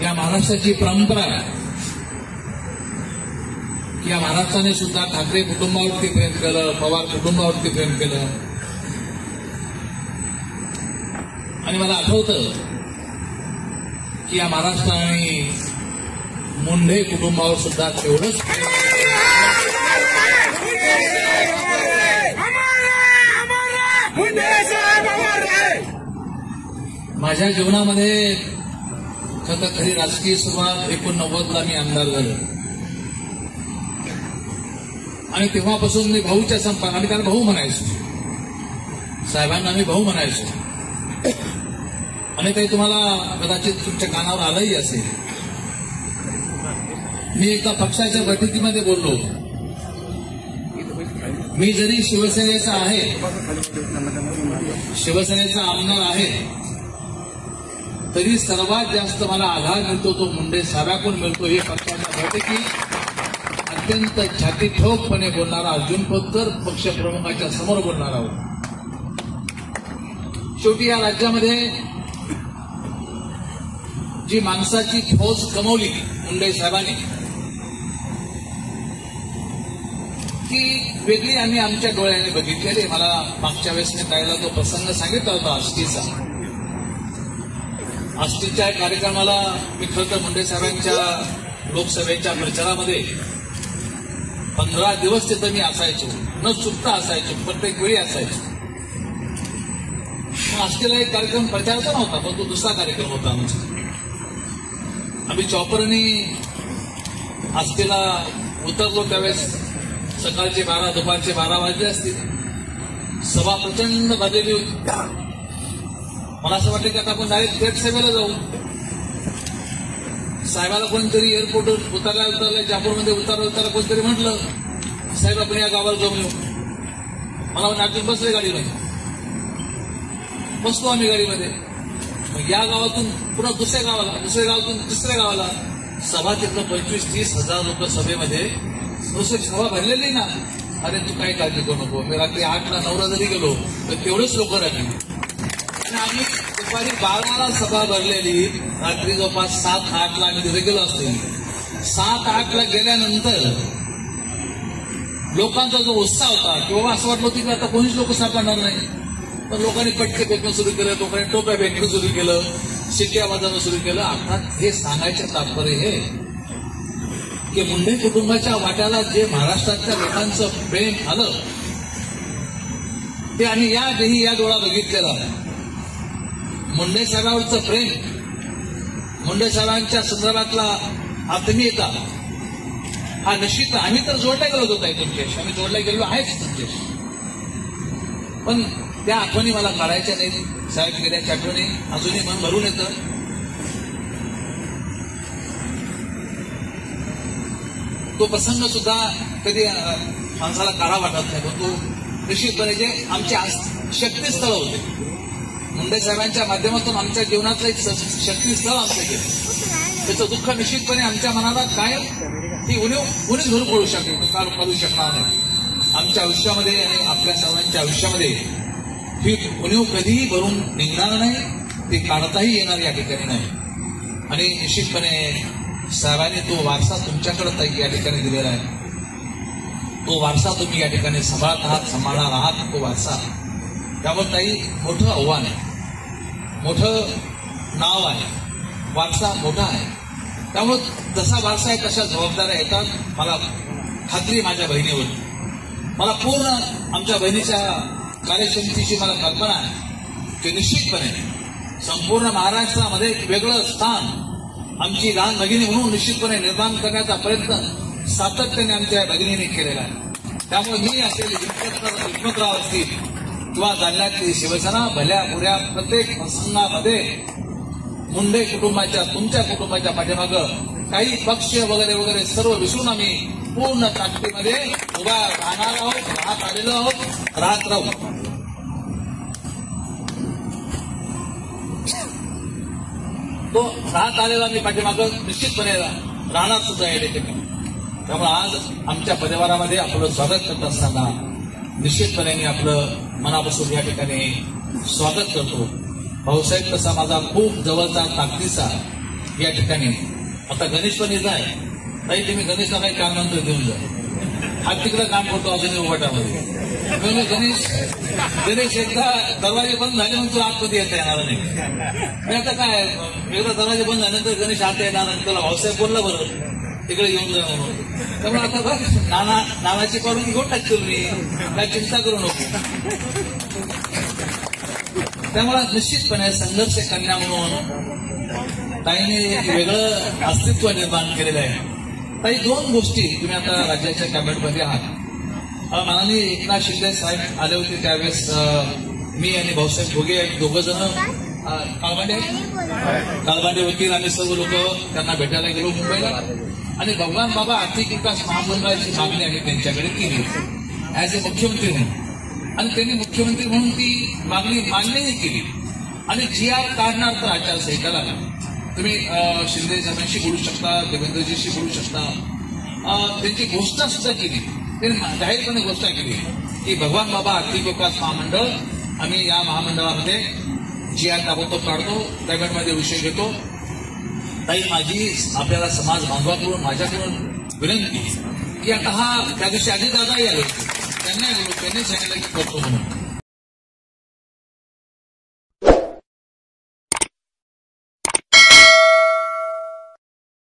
या महाराष्ट्राची परंपरा आहे की या महाराष्ट्राने सुद्धा ठाकरे कुटुंबावरती प्रेम केलं, पवार कुटुंबावरती प्रेम केलं. आणि मला आठवतं की या महाराष्ट्राने मुंढे कुटुंबावर सुद्धा तेवढंच माझ्या जीवनामध्ये खरी राजकीय सुरुवात 89ला मी आमदार झालो आणि तेव्हापासून मी भाऊच्या संपर्कात, आम्ही त्याला भाऊ म्हणायचो, साहेबांना आम्ही भाऊ म्हणायचो. आणि ते तुम्हाला कदाचित तुमच्या कानावर आलंही असेल. मी एका पक्षाच्या बैठकीमध्ये बोललो, मी जरी शिवसेनेचा आहे, शिवसेनेचा आमदार आहे, तरी सर्वात जास्त मला आधार मिळतो तो मुंडे साहेबांकडून मिळतो. हे पक्षाच्या बैठकीत अत्यंत छाती ठोकपणे बोलणारा अर्जुन खोतकर पक्षप्रमुखाच्या समोर बोलणार आहोत. शेवटी या राज्यामध्ये जी माणसाची फौज कमवली मुंडे साहेबांनी, ती वेगळी आम्ही आमच्या डोळ्याने बघितलेली. मला मागच्या वेळेस मी त्याला तो प्रसंग सांगितला होता आष्टीचा. आष्टीच्या कार्यक्रमाला मी खरं तर मुंडे साहेबांच्या लोकसभेच्या प्रचारामध्ये 15 दिवस तिथं मी असायचो, न चुकता असायचो, प्रत्येक वेळी असायचो. आष्टीला एक कार्यक्रम प्रचाराचा नव्हता, पण तो दुसरा कार्यक्रम होता आमचा. आम्ही चॉपरनी आष्टीला उतरलो त्यावेळेस सकाळचे 12 दुपारचे 12 वाजले असतील. सभा प्रचंड भरलेली होती. मला असं वाटलं की आता आपण डायरेक्ट थेट सभेला जाऊ. साहेबाला कोणतरी एअरपोर्टवर उतरल्या जापूरमध्ये उतरला कोणतरी म्हटलं, साहेब आपण या गावाला जाऊन येऊ. मला म्हणून अर्जुन बसले गाडीमध्ये. बसतो आम्ही गाडीमध्ये. मग या गावातून पुन्हा दुसऱ्या गावातून तिसऱ्या गावाला. सभा तिथलं 25-30 हजार लोक सभेमध्ये. दुसरी सभा भरलेली ना. अरे तू काय काळजी करू नको, मी रात्री 8ला 9ला जरी गेलो तर तेवढेच लोक राहिली. आणि आम्ही दुपारी 12ला सभा भरलेली, रात्री जवळपास 7-8ला आम्ही तिथे गेलो असतील. 7-8ला गेल्यानंतर लोकांचा जो उत्साह होता किंवा असं वाटलं होतं की आता कोणीच लोक सापडणार नाही, पण लोकांनी पटके फेकणं सुरू केलं, लोकांनी टोप्या फेकणं सुरू केलं, शिक्क्या वाजवणं सुरू केलं. अर्थात हे सांगायचं तात्पर्य हे की मुंडे कुटुंबाच्या वाट्याला जे महाराष्ट्रातल्या लोकांचं प्रेम आलं ते आम्ही या डोळा बघितलेलं. मुंडे साहेबांवरचं प्रेम, मुंडे साहेबांच्या संदर्भातला आत्मीयता हा निश्चित आम्ही तर जोडल्या गेलो होतो तुमच्याशी, आम्ही जोडल्या गेलो आहेच तुमच्याशी. पण त्या आठवणी मला काढायच्या नाही. साहेब गेल्याच्या आठवणी अजूनही मन भरून येतं. तो प्रसंग सुद्धा कधी माणसाला काढा वाटत नाही, पण तो निश्चितपणे जे आमचे शक्तीस्थळ होते मुंडे साहेबांच्या माध्यमातून आमच्या जीवनातलं एक शक्तीस्थळ आमचं गेलं. त्याचं दुःख निश्चितपणे आमच्या मनाला काय ती उणीव धरून पडू शकणार नाही. आमच्या आयुष्यामध्ये आणि आपल्या सर्वांच्या आयुष्यामध्ये ही उणीव कधीही भरून निघणार नाही, ती काढताही येणार या ठिकाणी नाही. आणि निश्चितपणे साहेबांनी तो वारसा तुमच्याकडे या ठिकाणी दिलेला आहे. तो वारसा तुम्ही या ठिकाणी सांभाळणार आहात तो वारसा. त्यामुळे ताई मोठं आव्हान आहे, मोठं नाव आहे, वारसा मोठा आहे. त्यामुळे जसा वारसा आहे तशा जबाबदाऱ्या येतात. मला खात्री माझ्या बहिणीवर, मला पूर्ण आमच्या बहिणीच्या कार्यक्षमतेची मला कल्पना आहे की निश्चितपणे संपूर्ण महाराष्ट्रामध्ये एक वेगळं स्थान आमची लहान भगिनी म्हणून निश्चितपणे निर्माण करण्याचा प्रयत्न सातत्याने आमच्या भगिनीने केलेला आहे. त्यामुळे मी असेल हिकमतराव असतील किंवा जालन्यातली शिवसेना भल्या बुऱ्या प्रत्येक प्रसंगामध्ये मुंडे कुटुंबाच्या, तुमच्या कुटुंबाच्या पाठीमागं काही पक्ष वगैरे सर्व विसरून आम्ही पूर्ण ताकदीमध्ये उभा राहणार आहोत, राहत आलेलो आहोत, राहत राहू. तो राहत आलेला मी पाठीमागं निश्चितपणे राहणार सुद्धा या ठिकाणी. त्यामुळे आज आमच्या परिवारामध्ये आपलं स्वागत करत असताना निश्चितपणे मी आपलं मनापासून या ठिकाणी स्वागत करतो. भाऊसाहेब तसा माझा खूप जवळचा ताकदीचा या ठिकाणी आता गणेश पण येत आहे. ताई तुम्ही गणेशला काही काम नंतर घेऊन जा, हा तिकडं काम करतो अजून उभाटामध्ये. गणेश एकदा दरवाजे बंद झाले म्हणून तुला आतमध्ये येता येणार नाही. मी आता काय एकदा दरवाजे बंद झाल्यानंतर गणेश आता येणार आणि त्याला भाऊसाहेब बोलला बरं तिकडे येऊन जा म्हणून. त्यामुळे आता बघ नानाची करून घेऊन टाकतो मी, काय चिंता करू नको. त्यामुळे निश्चितपणे संघर्ष कन्या म्हणून ताईने वेगळं अस्तित्व निर्माण केलेलं आहे. ताई दोन गोष्टी तुम्ही आता राज्याच्या कॅबिनेटमध्ये आहात. माननीय एकनाथ शिंदे साहेब आले होते त्यावेळेस मी आणि भाऊसाहेब भोगे दोघं जण कालबांडे वकील आम्ही सर्व लोक त्यांना भेटायला गेलो मुंबईला आणि भगवान बाबा आर्थिक विकास महामंडळाची मागणी आम्ही त्यांच्याकडे केली ऍज ए मुख्यमंत्री म्हणून आणि त्यांनी मुख्यमंत्री म्हणून ती मागणी मान्यही केली आणि जी आर काढणार तर आचारसंहिता लागला. तुम्ही शिंदे साहेबांशी बोलू शकता, देवेंद्रजीशी बोलू शकता. त्यांची घोषणा सुद्धा केली, त्यांनी जाहीरपणे घोषणा केली की भगवान बाबा आर्थिक विकास महामंडळ आम्ही या महामंडळामध्ये जी आर ताबडतोब काढतो, कॅबिनेटमध्ये विषय घेतो. ताई माझी आपल्याला समाज बांधवाकडून माझ्याकडून विनंती की आता हा त्या दिवशी आधी दादाही आले त्यांनी सांगितलं की करतो म्हणून